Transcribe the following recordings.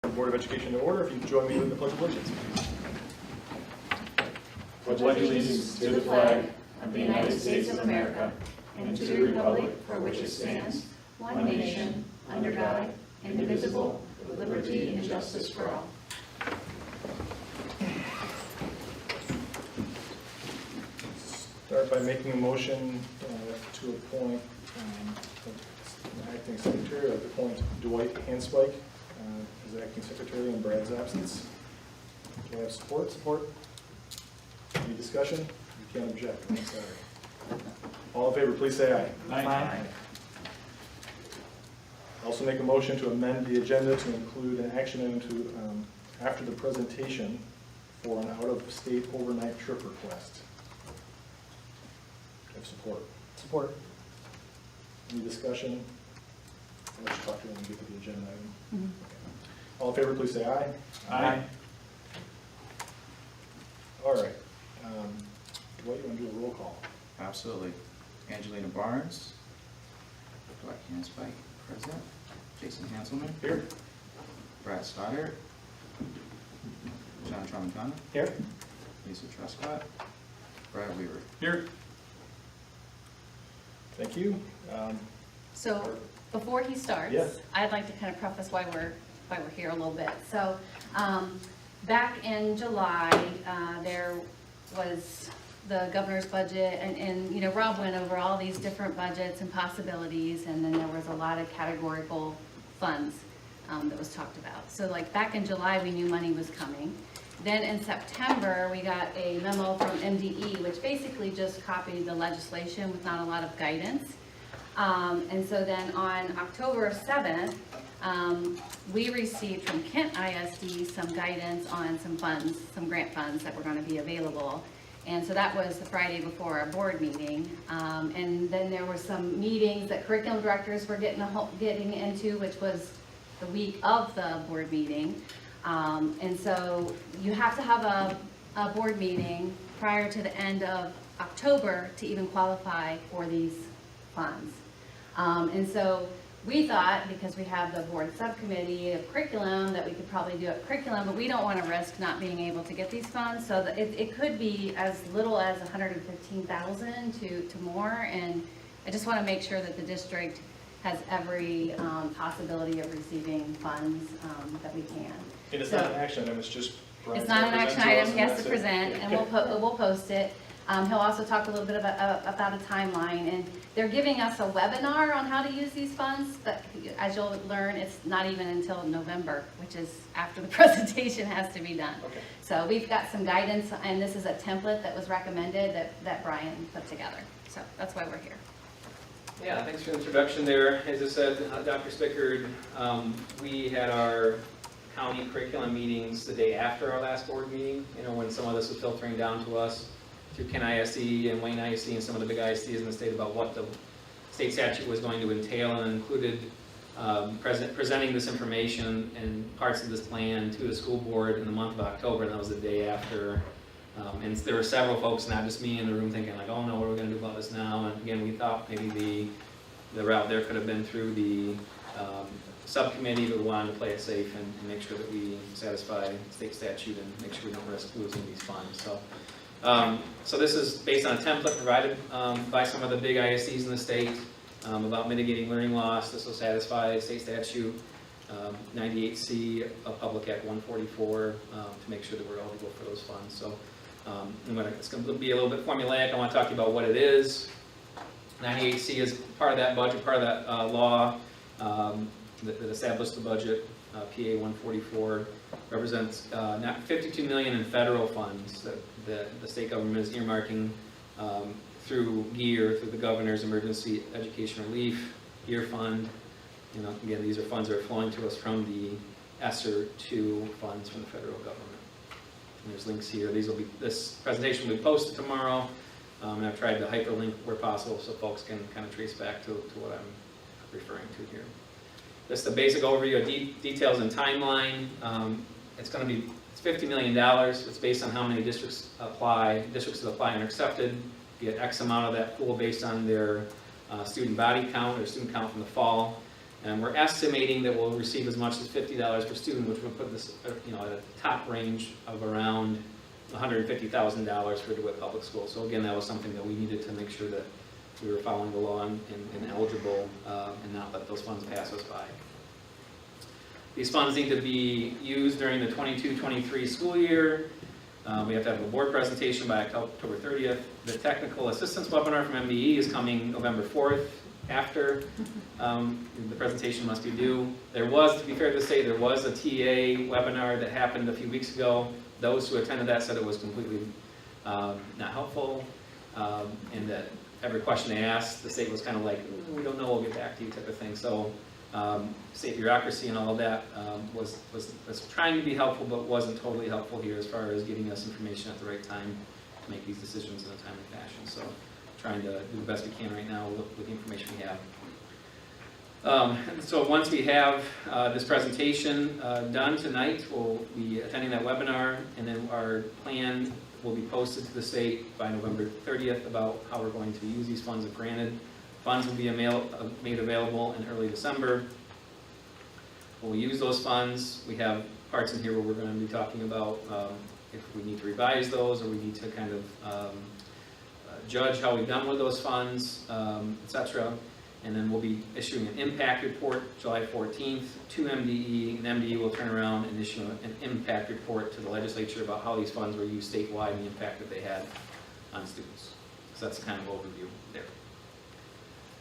Board of Education to order. If you join me with the Pledge of Allegiance. Pledge allegiance to the flag of the United States of America and to the republic for which it stands, one nation, under God, indivisible, with liberty and justice for all. Start by making a motion to appoint acting secretary, to appoint DeWitt as acting secretary in Brad's absence. Do I have support? Support? Any discussion? You can't object. I'm sorry. All in favor, please say aye. Aye. Also make a motion to amend the agenda to include an action item to after the presentation for an out-of-state overnight trip request. Do I have support? Support. Any discussion? I'll let you talk to them and get to the agenda item. Mm-hmm. Okay. All in favor, please say aye. Aye. All right. Dwight, you want to do a roll call? Absolutely. Angelina Barnes. Dwight Hanspike, present. Jason Hanselman. Here. Brad Stoddard. John Tramontana. Here. Lisa Truscott. Brad Weaver. Here. Thank you. So before he starts, Yeah. I'd like to kind of preface why we're here a little bit. So back in July, there was the governor's budget, and you know, Rob went over all these different budgets and possibilities, and then there was a lot of categorical funds that was talked about. So like back in July, we knew money was coming. Then in September, we got a memo from MDE, which basically just copied the legislation with not a lot of guidance. And so then on October 7th, we received from Kent ISD some guidance on some funds, some grant funds that were going to be available. And so that was the Friday before our board meeting. And then there were some meetings that curriculum directors were getting into, which was the week of the board meeting. And so you have to have a board meeting prior to the end of October to even qualify for these funds. And so we thought, because we have the board subcommittee of curriculum, that we could probably do it curriculum, but we don't want to risk not being able to get these funds. So that it could be as little as $115,000 to more. And I just want to make sure that the district has every possibility of receiving funds that we can. And it's So- not an action item, it's just. It's not an action item, he has to present, and we'll post it. He'll also talk a little bit about a timeline, and they're giving us a webinar on how to use these funds, but as you'll learn, it's not even until November, which is after the presentation has to be done. Okay. So we've got some guidance, and this is a template that was recommended that Brian put together. So that's why we're here. Yeah, thanks for the introduction there. As I said, Dr. Spickard, we had our county curriculum meetings the day after our last board meeting, you know, when some of this was filtering down to us through Kent ISD and Wayne ISD and some of the big ISDs in the state about what the state statute was going to entail, and included presenting this information and parts of this plan to the school board in the month of October, and that was the day after. And there were several folks, not just me, in the room thinking like, oh no, what are we going to do about this now? And again, we thought maybe the route there could have been through the subcommittee, but we wanted to play it safe and make sure that we satisfy state statute and make sure we don't risk losing these funds. So this is based on a template provided by some of the big ISDs in the state about mitigating learning loss. This will satisfy state statute 98C of Public Act 144 to make sure that we're eligible for those funds. So it's going to be a little bit formulaic. I want to talk to you about what it is. 98C is part of that budget, part of that law that established the budget. PA 144 represents $52 million in federal funds that the state government is earmarking through GEAR, through the Governor's Emergency Education Relief GEAR Fund. You know, again, these are funds that are flowing to us from the ESSER 2 funds from the federal government. And there's links here. This presentation will be posted tomorrow, and I've tried to hyperlink where possible so folks can kind of trace back to what I'm referring to here. Just the basic overview of details and timeline. It's $50 million. It's based on how many districts apply. Districts that apply and are accepted get X amount of that pool based on their student body count or student count from the fall. And we're estimating that we'll receive as much as $50 per student, which would put this, at a top range of around $150,000 for DeWitt Public Schools. So again, that was something that we needed to make sure that we were following the law and eligible, and not let those funds pass us by. These funds need to be used during the 22-23 school year. We have to have a board presentation by October 30th. The technical assistance webinar from MBE is coming November 4th. After the presentation must be due. There was, to be fair to say, there was a TA webinar that happened a few weeks ago. Those who attended that said it was completely not helpful, and that every question they asked, the state was kind of like, we don't know, we'll get back to you type of thing. So state bureaucracy and all of that was trying to be helpful, but wasn't totally helpful here as far as getting us information at the right time to make these decisions in a timely fashion. So trying to do the best we can right now with the information we have. So once we have this presentation done tonight, we'll be attending that webinar, and then our plan will be posted to the state by November 30th about how we're going to use these funds if granted. Funds will be made available in early December. We'll use those funds. We have parts in here where we're going to be talking about if we need to revise those, or we need to kind of judge how we've done with those funds, etc. And then we'll be issuing an impact report July 14th to MDE, and MDE will turn around and issue an impact report to the legislature about how these funds were used statewide and the impact that they had on students. So that's the kind of overview there.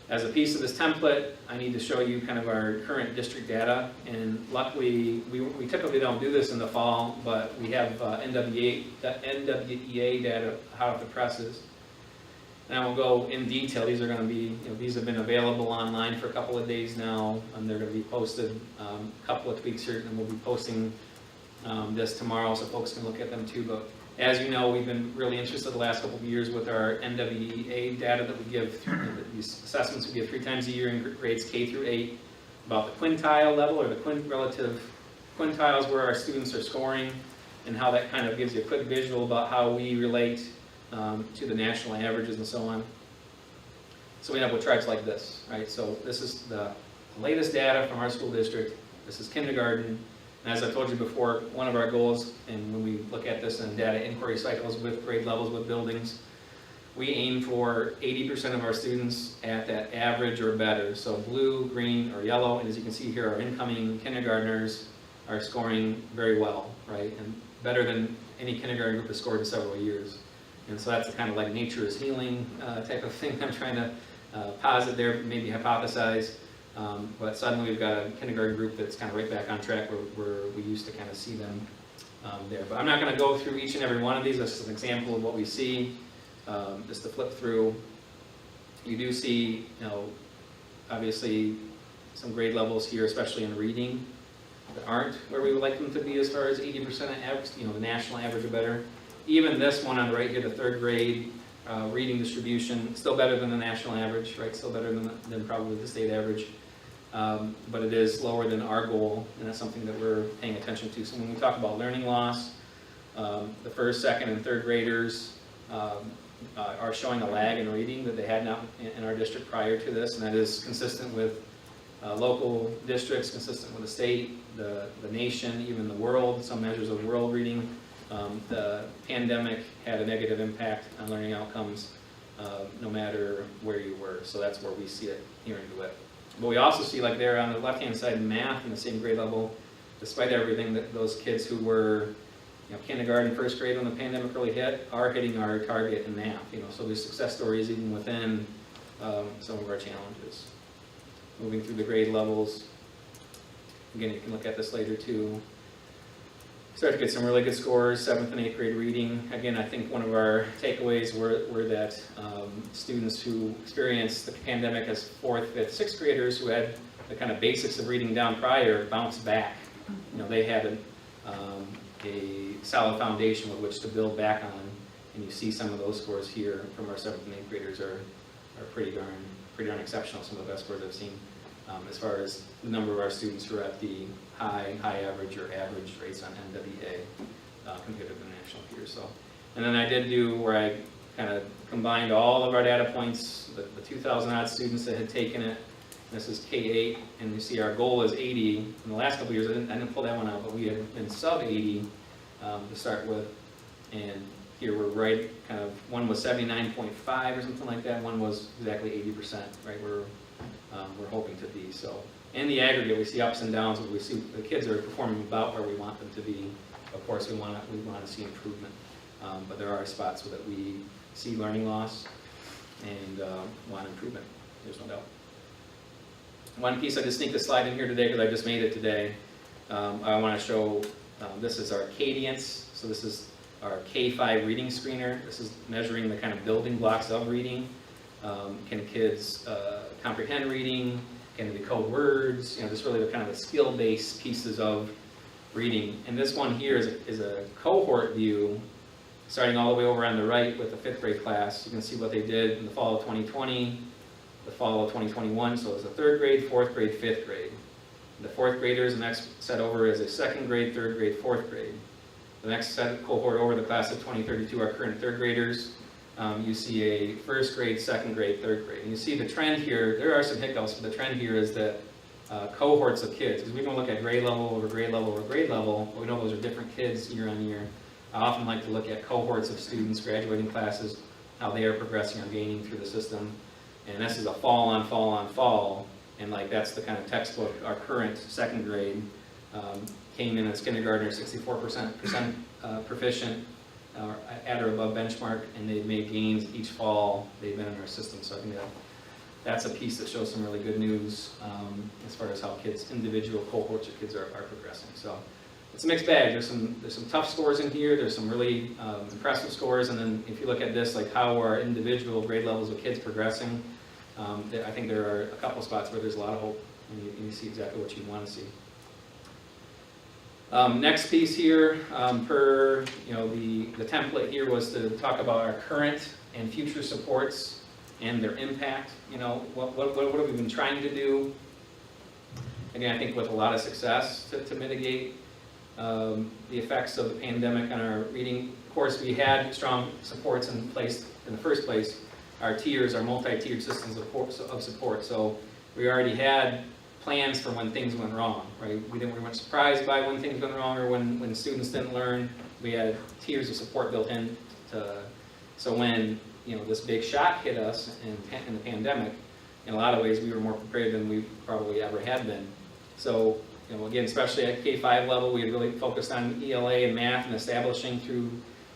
As a piece of this template, I need to show you kind of our current district data, and luckily, we typically don't do this in the fall, but we have NWEA data hot off the presses. And I will go in detail. These are going to be, these have been available online for a couple of days now, and they're going to be posted a couple of tweaks here, and we'll be posting this tomorrow so folks can look at them too. But as you know, we've been really interested the last couple of years with our NWEA data that we give, these assessments we give 3 times a year in grades K through 8, about the quintile level, or the relative quintiles where our students are scoring, and how that kind of gives you a quick visual about how we relate to the national averages and so on. So we have what charts like this, right? So this is the latest data from our school district. This is kindergarten. And as I told you before, one of our goals, and when we look at this in data inquiry cycles with grade levels with buildings, we aim for 80% of our students at that average or better. So blue, green, or yellow. And as you can see here, our incoming kindergartners are scoring very well, right? And better than any kindergarten group has scored in several years. And so that's the kind of like nature is healing type of thing I'm trying to posit there, maybe hypothesize. But suddenly we've got a kindergarten group that's kind of right back on track where we used to kind of see them there. But I'm not going to go through each and every one of these. That's just an example of what we see. Just to flip through, you do see, obviously some grade levels here, especially in reading, that aren't where we would like them to be as far as 80% average, the national average or better. Even this one on the right here, the 3rd grade reading distribution, still better than the national average, right? Still better than probably the state average. But it is lower than our goal, and that's something that we're paying attention to. So when we talk about learning loss, the 1st, 2nd, and 3rd graders are showing a lag in reading that they had not in our district prior to this, and that is consistent with local districts, consistent with the state, the nation, even the world, some measures of world reading. The pandemic had a negative impact on learning outcomes no matter where you were. So that's where we see it here in DeWitt. But we also see, like there on the left-hand side, in math in the same grade level, despite everything, that those kids who were kindergarten, 1st grade when the pandemic really hit are hitting our target in math. So there's success stories even within some of our challenges. Moving through the grade levels. Again, you can look at this later too. Start to get some really good scores, 7th and 8th grade reading. Again, I think one of our takeaways were that students who experienced the pandemic as 4th, 5th, 6th graders who had the kind of basics of reading down prior bounced back. They had a solid foundation with which to build back on, and you see some of those scores here from our 7th and 8th graders are pretty darn exceptional. Some of the best scores I've seen as far as the number of our students who are at the high average or average rates on NWEA compared to the national peers. So, and then I did do where I kind of combined all of our data points, the 2,000 odd students that had taken it, This is K-8, and you see our goal is 80. In the last couple of years, I didn't pull that one out, but we had been sub 80 to start with. And here we're right, kind of, one was 79.5 or something like that, one was exactly 80%, right, where we're hoping to be. So in the aggregate, we see ups and downs, but we see the kids are performing about where we want them to be. Of course, we want to see improvement, but there are spots that we see learning loss and want improvement, there's no doubt. One piece I just sneaked a slide in here today because I just made it today. I want to show, this is our Cadence, so this is our K-5 reading screener. This is measuring the kind of building blocks of reading. Can kids comprehend reading? Can they decode words? You know, just really the kind of the skill-based pieces of reading. And this one here is a cohort view, starting all the way over on the right with the 5th grade class. You can see what they did in the fall of 2020, the fall of 2021. So it's a 3rd grade, 4th grade, 5th grade. The 4th graders, the next set over is a 2nd grade, 3rd grade, 4th grade. The next set cohort over, the class of 2032, our current 3rd graders. You see a 1st grade, 2nd grade, 3rd grade. And you see the trend here, there are some hiccups, but the trend here is that cohorts of kids, because we can look at grade level over grade level over grade level, but we know those are different kids year on year. I often like to look at cohorts of students, graduating classes, how they are progressing or gaining through the system. And this is a fall on fall on fall, and like that's the kind of textbook. Our current 2nd grade came in as kindergartner 64% proficient, at or above benchmark, and they've made gains each fall they've been in our system. So I think that's a piece that shows some really good news as far as how kids, individual cohorts of kids are progressing. So it's a mixed bag. There's some tough scores in here. There's some really impressive scores, and then if you look at this, like how are individual grade levels of kids progressing, I think there are a couple spots where there's a lot of hope, and you see exactly what you want to see. Next piece here, per the template here was to talk about our current and future supports and their impact. You know, what have we been trying to do? Again, I think with a lot of success to mitigate the effects of the pandemic on our reading. Of course, we had strong supports in place in the first place. Our tiers, our multi-tiered systems of support. So we already had plans for when things went wrong, right? We weren't surprised by when things went wrong or when students didn't learn. We had tiers of support built in. So when this big shock hit us in the pandemic, in a lot of ways we were more prepared than we probably ever had been. So again, especially at K-5 level, we had really focused on ELA and math and establishing through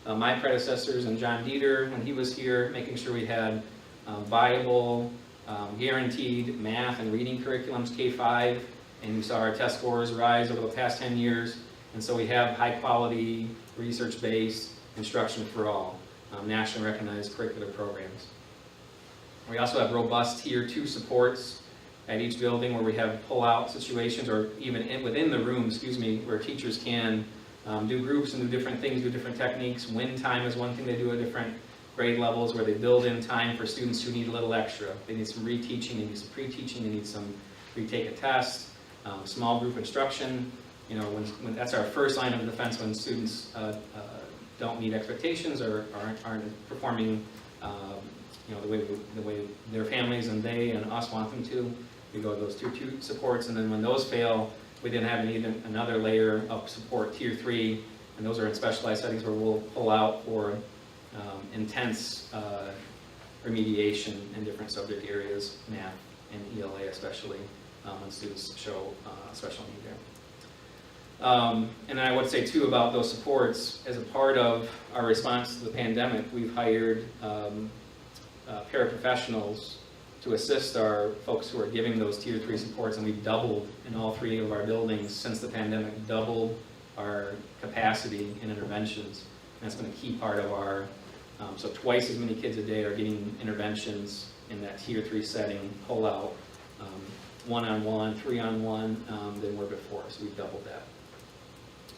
my predecessors and John Dieter when he was here, making sure we had viable, guaranteed math and reading curriculums K-5, and you saw our test scores rise over the past 10 years, and so we have high quality, research-based instruction for all, nationally recognized curricular programs. We also have robust Tier 2 supports at each building where we have pull-out situations, or even within the room, where teachers can do groups and do different things, do different techniques. Win time is one thing they do at different grade levels, where they build in time for students who need a little extra. They need some reteaching, they need some pre-teaching, they need some retake a test, small group instruction. When that's our first line of defense when students don't meet expectations or aren't performing the way their families and they and us want them to. We go to those Tier 2 supports, and then when those fail, we then have another layer of support, Tier 3, and those are in specialized settings where we'll pull out for intense remediation in different subject areas, math and ELA especially, when students show special need there. And I would say too about those supports, as a part of our response to the pandemic, we've hired paraprofessionals to assist our folks who are giving those Tier 3 supports, and we've doubled in all 3 of our buildings since the pandemic, doubled our capacity in interventions. And that's been a key part of our, so twice as many kids a day are getting interventions in that Tier 3 setting, pull out, one-on-one, 3-on-1 than were before, so we've doubled that.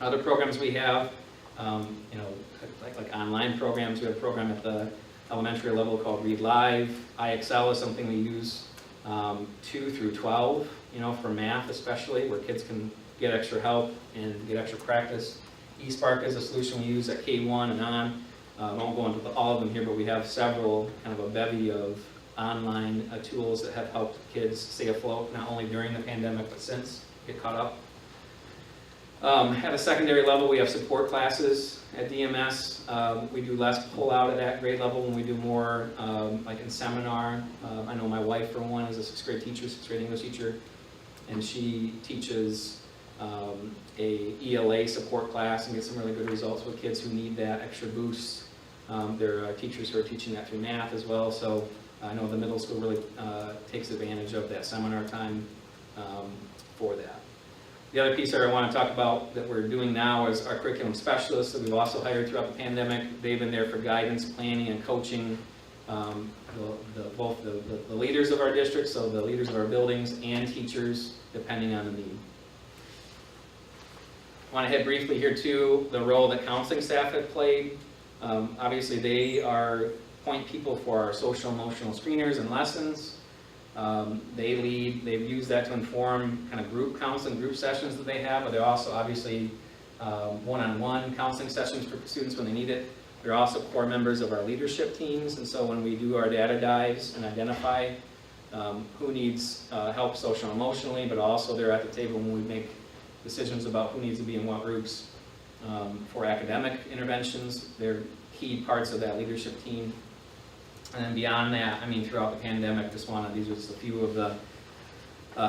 Other programs we have, like online programs. We have a program at the elementary level called Read Live. IXL is something we use 2 through 12, for math especially, where kids can get extra help and get extra practice. eSpark is a solution we use at K1 and on. I won't go into all of them here, but we have several, kind of a bevy of online tools that have helped kids stay afloat, not only during the pandemic, but since, get caught up. At a secondary level, we have support classes at DMS. We do less pull-out at that grade level when we do more like in seminar. I know my wife, for one, is a 6th grade teacher, 6th grade English teacher, and she teaches a ELA support class and gets some really good results with kids who need that extra boost. There are teachers who are teaching that through math as well, so I know the middle school really takes advantage of that seminar time for that. The other piece that I want to talk about that we're doing now is our curriculum specialists that we've also hired throughout the pandemic. They've been there for guidance, planning, and coaching both the leaders of our district, so the leaders of our buildings, and teachers, depending on the need. I want to hit briefly here too the role that counseling staff have played. Obviously they are point people for our social emotional screeners and lessons. They lead, they've used that to inform kind of group counseling, group sessions that they have, but they're also obviously one-on-one counseling sessions for students when they need it. They're also core members of our leadership teams, and so when we do our data dives and identify who needs help social emotionally, but also they're at the table when we make decisions about who needs to be in what groups for academic interventions. They're key parts of that leadership team. And then beyond that, I mean, throughout the pandemic, these are just a few of the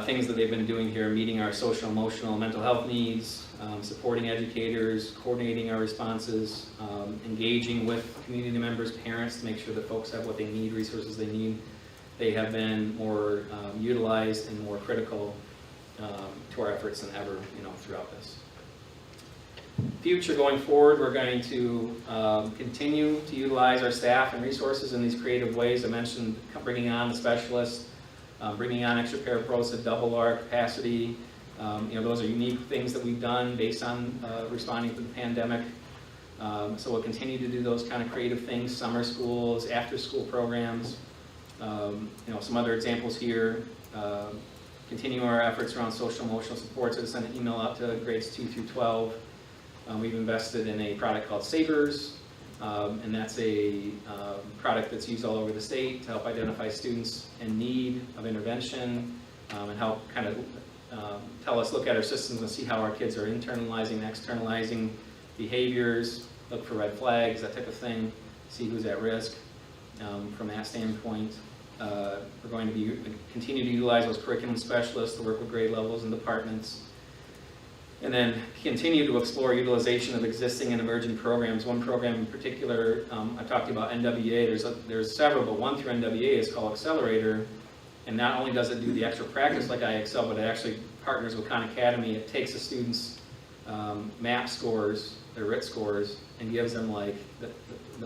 things that they've been doing here, meeting our social, emotional, mental health needs, supporting educators, coordinating our responses, engaging with community members, parents, to make sure that folks have what they need, resources they need. They have been more utilized and more critical to our efforts than ever, throughout this. Future going forward, we're going to continue to utilize our staff and resources in these creative ways. I mentioned bringing on the specialists, bringing on extra parapros to double our capacity. Those are unique things that we've done based on responding to the pandemic. So we'll continue to do those kind of creative things, summer schools, after-school programs. Some other examples here. Continue our efforts around social emotional supports. I sent an email out to grades 2 through 12. We've invested in a product called Sabers, and that's a product that's used all over the state to help identify students in need of intervention and help kind of look at our systems and see how our kids are internalizing and externalizing behaviors, look for red flags, that type of thing, see who's at risk from that standpoint. We're going to continue to utilize those curriculum specialists to work with grade levels and departments. And then continue to explore utilization of existing and emerging programs. One program in particular, I talked to you about NWA. There's several, but one through NWA is called Accelerator. And not only does it do the extra practice like iExcel, but it actually partners with Khan Academy. It takes the students' MAP scores, their RIT scores, and gives them like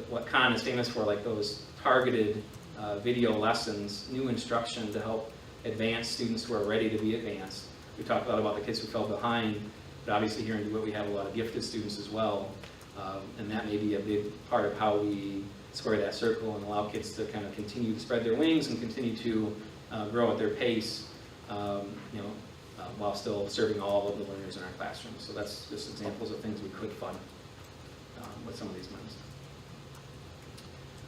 what Khan is famous for, like those targeted video lessons, new instruction to help advance students who are ready to be advanced. We talked a lot about the kids who fell behind, but obviously here in DeWitt we have a lot of gifted students as well, and that may be a big part of how we square that circle and allow kids to kind of continue to spread their wings and continue to grow at their pace, while still serving all of the learners in our classrooms. So that's just examples of things we could fund with some of these monies.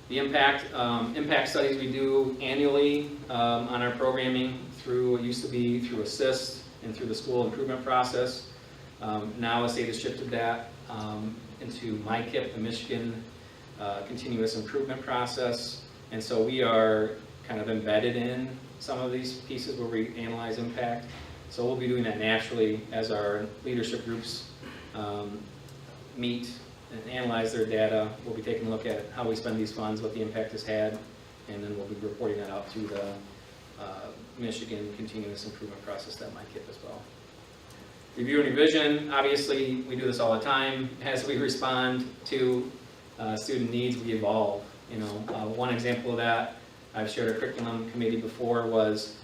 The impact studies we do annually on our programming through, it used to be through ASSIST and through the school improvement process. Now the state has shifted that into MyKIP, the Michigan Continuous Improvement Process. And so we are kind of embedded in some of these pieces where we analyze impact. So we'll be doing that naturally as our leadership groups meet and analyze their data. We'll be taking a look at how we spend these funds, what the impact has had, and then we'll be reporting that out to the Michigan Continuous Improvement Process, that MyKIP as well. Review and revision, obviously we do this all the time. As we respond to student needs, we evolve. One example of that, I've shared a curriculum committee before, was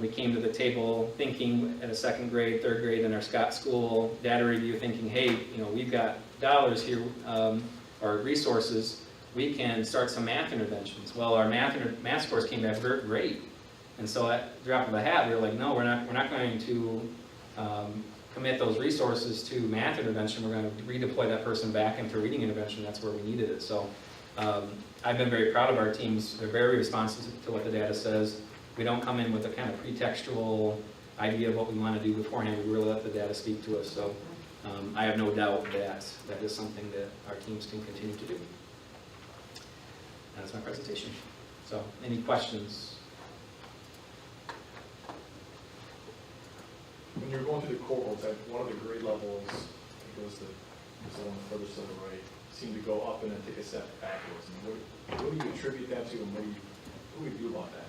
we came to the table thinking at a 2nd grade, 3rd grade in our Scott School data review, thinking, hey, we've got dollars here, or resources, we can start some math interventions. Well, our math scores came back great. And so at drop of a hat, we were like, no, we're not going to commit those resources to math intervention. We're going to redeploy that person back into reading intervention. That's where we needed it. So I've been very proud of our teams. They're very responsive to what the data says. We don't come in with a kind of pretextual idea of what we want to do beforehand. We really let the data speak to us. So I have no doubt that that is something that our teams can continue to do. That's my presentation. So any questions? When you're going through the cohorts, at one of the grade levels, it goes to the one furthest to the right, seem to go up and then take a step backwards. And what do you attribute that to, and what do we do about that?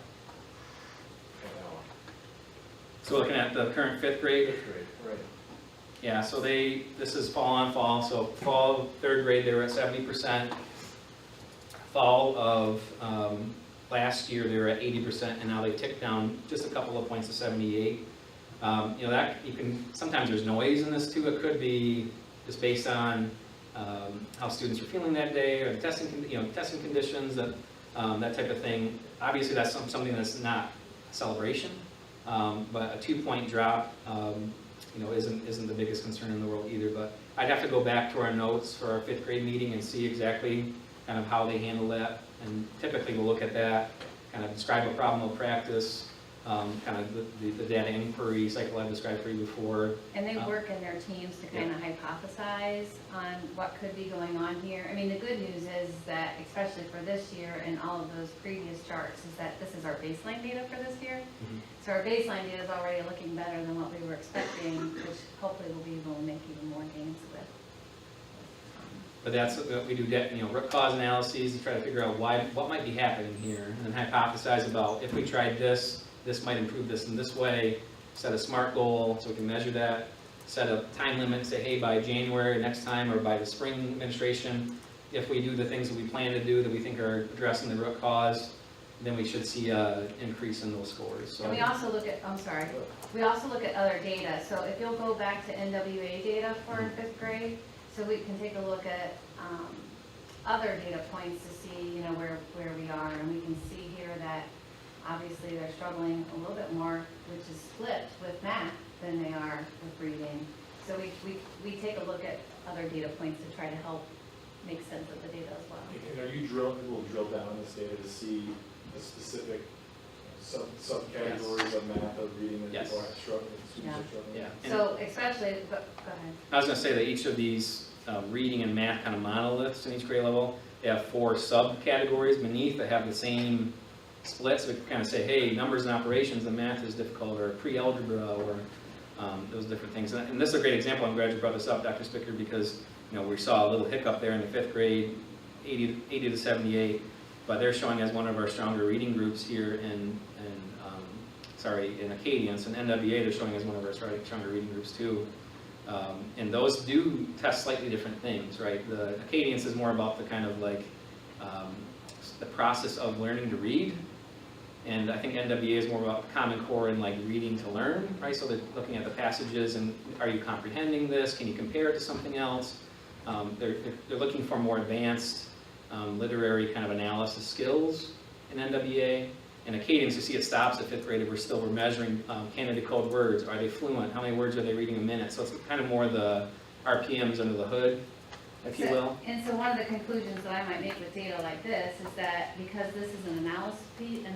So looking at the current fifth grade, Right. yeah, so this is fall on fall, so fall third grade, they were at 70%. Fall of last year, they were at 80%, and now they ticked down just a couple of points to 78. That you can, sometimes there's noise in this too. It could be just based on how students are feeling that day, or the testing conditions, that type of thing. Obviously, that's something that's not a celebration, but a 2-point drop, isn't the biggest concern in the world either. But I'd have to go back to our notes for our fifth grade meeting and see exactly kind of how they handle that. And typically, we'll look at that, kind of describe a problem of practice, kind of the data inquiry cycle I've described for you before. And they work in their teams to kind of hypothesize on what could be going on here. I mean, the good news is that, especially for this year and all of those previous charts, is that this is our baseline data for this year. Mm-hmm. So our baseline data is already looking better than what we were expecting, which hopefully we'll be able to make even more gains with. But that's what we do, root cause analyses to try to figure out what might be happening here, and then hypothesize about if we tried this might improve this in this way. Set a SMART goal so we can measure that. Set a time limit and say, hey, by January next time, or by the spring administration, if we do the things that we plan to do that we think are addressing the root cause, then we should see an increase in those scores. So And we also look at, we also look at other data. So if you'll go back to NWA data for fifth grade, so we can take a look at other data points to see, where we are. And we can see here that obviously they're struggling a little bit more, which is flipped with math than they are with reading. So we take a look at other data points to try to help make sense of the data as well. And are you will drill down on this data to see the specific subcategories of math or reading that Yes. people are struggling, students are struggling? Yeah. And So especially, go ahead. I was going to say that each of these reading and math kind of monoliths in each grade level, they have 4 subcategories beneath that have the same splits. We can kind of say, hey, numbers and operations, the math is difficult, or pre-algebra, or those different things. And this is a great example. I'm glad you brought this up, Dr. Spicker, because we saw a little hiccup there in the fifth grade, 80 to 78, but they're showing as one of our stronger reading groups here in Acadians, and NWA they're showing as one of our stronger reading groups too. And those do test slightly different things, right? The Acadians is more about the kind of like the process of learning to read, and I think NWA is more about the Common Core and like reading to learn, right? So they're looking at the passages and are you comprehending this? Can you compare it to something else? They're looking for more advanced literary kind of analysis skills in NWA. And Acadians, you see it stops at fifth grade. We're measuring can they decode words? Are they fluent? How many words are they reading a minute? So it's kind of more the RPMs under the hood, if you will. And so one of the conclusions that I might make with data like this is that because this is an analysis piece and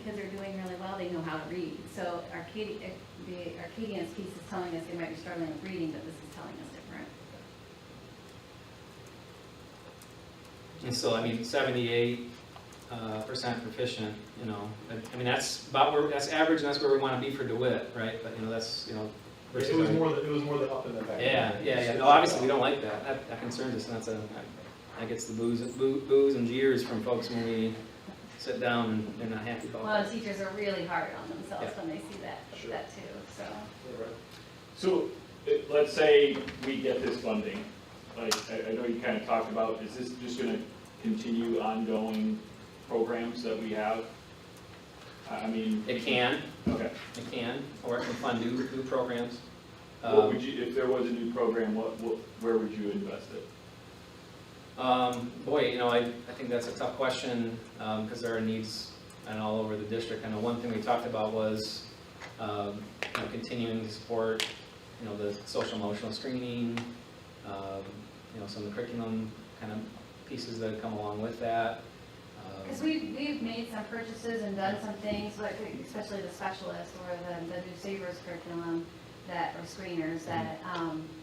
kids are doing really well, they know how to read. So the Arcadians piece is telling us they might be struggling with reading, but this is telling us different. And so, 78% proficient, that's about that's average, and that's where we want to be for DeWitt, right? But, that's, versus It was more the up and the back. Yeah. No, obviously, we don't like that. That concerns us, and that gets the boos and jeers from folks when we sit down and they're not happy about Well, that. teachers are really hard on themselves Yeah. when they see that too, so. So, let's say we get this funding, like, I know you kind of talked about, is this just gonna continue ongoing programs that we have? I mean. It can, Okay. or it can fund new programs. What would you, if there was a new program, where would you invest it? I think that's a tough question, because there are needs all over the district. I know one thing we talked about was, continuing to support, the social emotional screening, some of the curriculum kind of pieces that come along with that. Because we've made some purchases and done some things, like especially the specialist or the new Savers curriculum that, or screeners that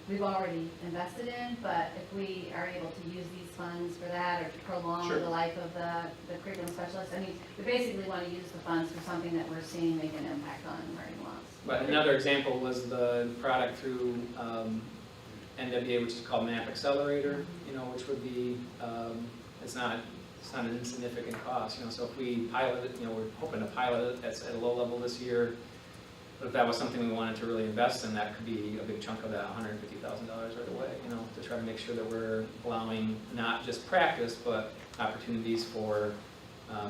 we've already invested in, but if we are able to use these funds for that or to prolong Sure. the life of the curriculum specialist, I mean, we basically want to use the funds for something that we're seeing make an impact on learning loss. But another example was the product through NWA, which is called MAP Accelerator, you know, which would be, it's not an insignificant cost, you know, so if we pilot it, you know, we're hoping to pilot it at a low level this year, but if that was something we wanted to really invest in, that could be a big chunk of that $150,000 right away, you know, to try to make sure that we're allowing not just practice, but opportunities for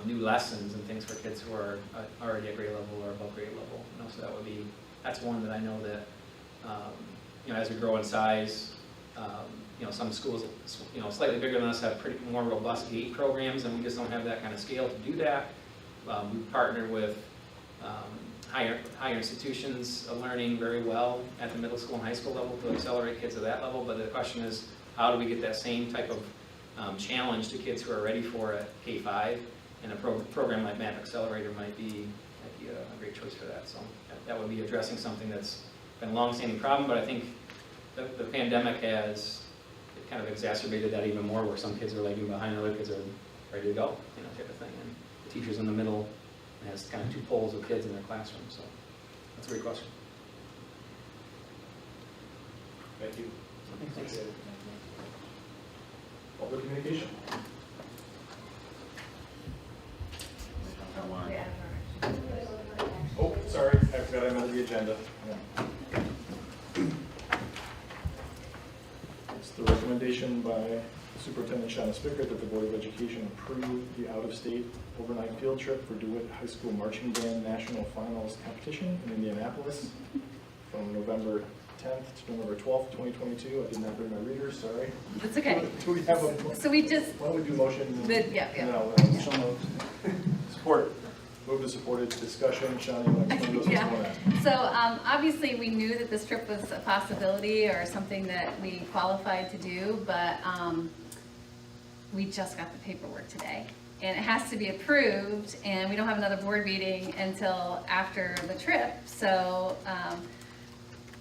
new lessons and things for kids who are already at grade level or above grade level, you know, so that would be, that's one that I know that, you know, as we grow in size, you know, some schools, you know, slightly bigger than us have pretty more robust GATE programs, and we just don't have that kind of scale to do that. We partner with higher institutions of learning very well at the middle school and high school level to accelerate kids at that level, but the question is, how do we get that same type of challenge to kids who are ready for it at K-5, and a program like MAP Accelerator might be a great choice for that. So that would be addressing something that's been a long-standing problem, but I think the pandemic has kind of exacerbated that even more, where some kids are lagging behind, other kids are ready to go, you know, type of thing. And the teacher's in the middle and has kind of two poles of kids in their classroom. So that's a great question. Thank you. Public communication. Oh, sorry, I forgot I'm on the agenda. Yeah. It's the recommendation by Superintendent Shauna Spickert that the Board of Education approve the out-of-state overnight field trip for DeWitt High School Marching Band National Finals Competition in Indianapolis from November 10th to November 12th, 2022. I did not bring my readers, sorry. It's okay. Do we have a, So we just, why don't we do motion? yeah. No, so moved. Support. Move to support it. Discussion. Shauna, you want to explain those Yeah. on that? So obviously, we knew that this trip was a possibility or something that we qualified to do, but we just got the paperwork today. And it has to be approved, and we don't have another board meeting until after the trip. So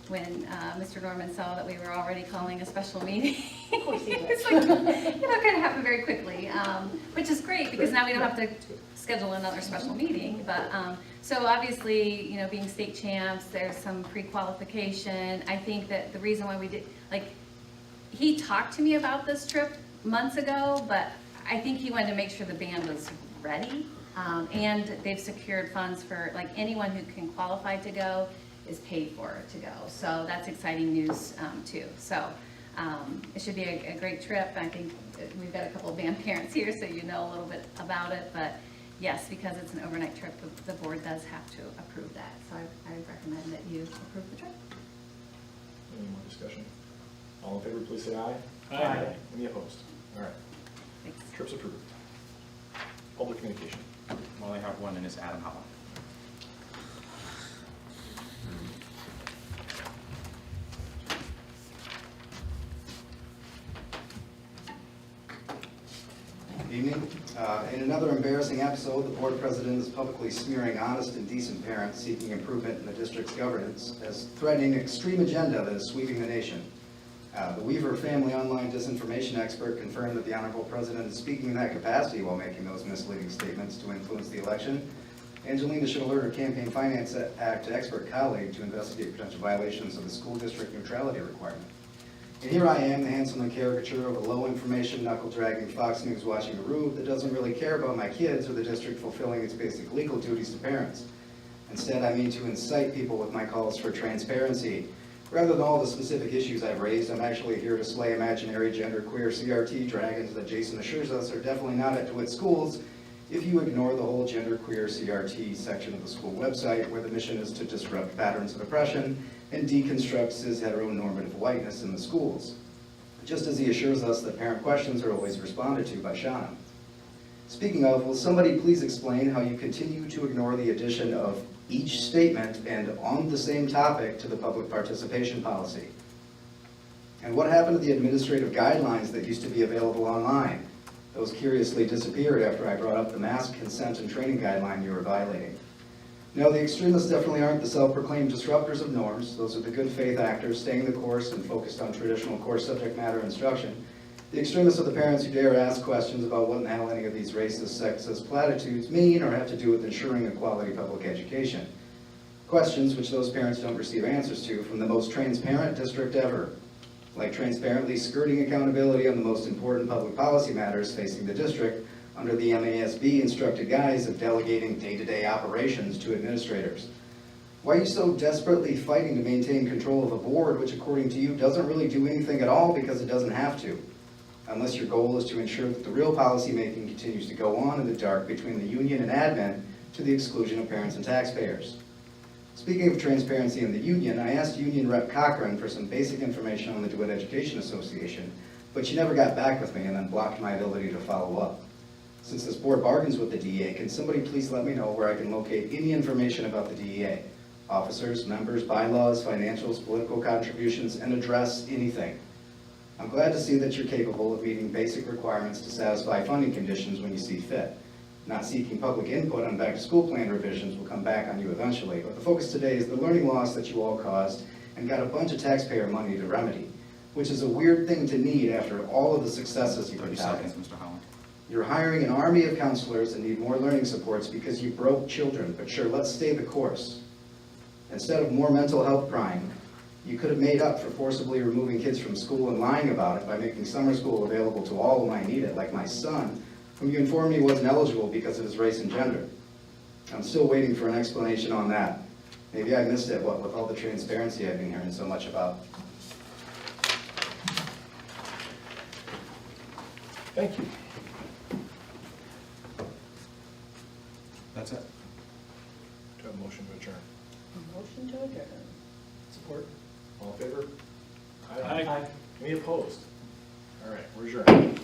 when Mr. Norman saw that we were already calling a special meeting, it's like, you know, kind of happened very quickly, which is great because now we don't have to schedule another special meeting. But so obviously, you know, being state champs, there's some pre-qualification. I think that the reason why we did, like, he talked to me about this trip months ago, but I think he wanted to make sure the band was ready. And they've secured funds for, like, anyone who can qualify to go is paid for to go. So that's exciting news too. So it should be a great trip. I think we've got a couple of band parents here, so you know a little bit about it. But yes, because it's an overnight trip, the board does have to approve that. So I recommend that you approve the trip. Any more discussion? All in favor, please say aye. Aye. Any opposed? All right. Thanks. Trips approved. Public communication. We only have one, and it's Adam Holland. Evening. In another embarrassing episode, the board president is publicly smearing honest and decent parents seeking improvement in the district's governance as threatening an extreme agenda that is sweeping the nation. The Weaver family online disinformation expert confirmed that the Honorable President is speaking in that capacity while making those misleading statements to influence the election. Angelina should alert her Campaign Finance Act expert colleague to investigate potential violations of the school district neutrality requirement. And here I am, the handsome caricature of a low-information, knuckle-dragging Fox News watching guru that doesn't really care about my kids or the district fulfilling its basic legal duties to parents. Instead, I mean to incite people with my calls for transparency. Rather than all the specific issues I've raised, I'm actually here to slay imaginary genderqueer CRT dragons that Jason assures us are definitely not at DeWitt schools if you ignore the whole genderqueer CRT section of the school website, where the mission is to disrupt patterns of oppression and deconstruct cis-heteronormative whiteness in the schools, just as he assures us that parent questions are always responded to by Shauna. Speaking of, will somebody please explain how you continue to ignore the addition of each statement and on the same topic to the public participation policy? And what happened to the administrative guidelines that used to be available online? Those curiously disappeared after I brought up the mask consent and training guideline you were violating. No, the extremists definitely aren't the self-proclaimed disruptors of norms. Those are the good faith actors staying the course and focused on traditional core subject matter instruction. The extremists are the parents who dare ask questions about what in the hell any of these racist, sexist platitudes mean or have to do with ensuring a quality public education. Questions which those parents don't receive answers to from the most transparent district ever, like transparently skirting accountability on the most important public policy matters facing the district under the MASB instructed guise of delegating day-to-day operations to administrators. Why are you so desperately fighting to maintain control of a board which, according to you, doesn't really do anything at all because it doesn't have to? Unless your goal is to ensure that the real policy making continues to go on in the dark between the union and admin to the exclusion of parents and taxpayers. Speaking of transparency in the union, I asked Union Rep Cochran for some basic information on the DeWitt Education Association, but she never got back with me and then blocked my ability to follow up. Since this board bargains with the DEA, can somebody please let me know where I can locate any information about the DEA? Officers, members, bylaws, financials, political contributions, and address anything. I'm glad to see that you're capable of meeting basic requirements to satisfy funding conditions when you see fit. Not seeking public input on back-to-school plan revisions will come back on you eventually, but the focus today is the learning loss that you all caused and got a bunch of taxpayer money to remedy, which is a weird thing to need after all of the successes you've 30 been touting. seconds, Mr. Holland. You're hiring an army of counselors that need more learning supports because you broke children, but sure, let's stay the course. Instead of more mental health crying, you could have made up for forcibly removing kids from school and lying about it by making summer school available to all who might need it, like my son, whom you informed me wasn't eligible because of his race and gender. I'm still waiting for an explanation on that. Maybe I missed it, what with all the transparency I've been hearing so much about. Thank you. That's it. Do I have a motion to adjourn? Motion to adjourn. Support? All in favor? Aye. Any opposed? All right, we're adjourned.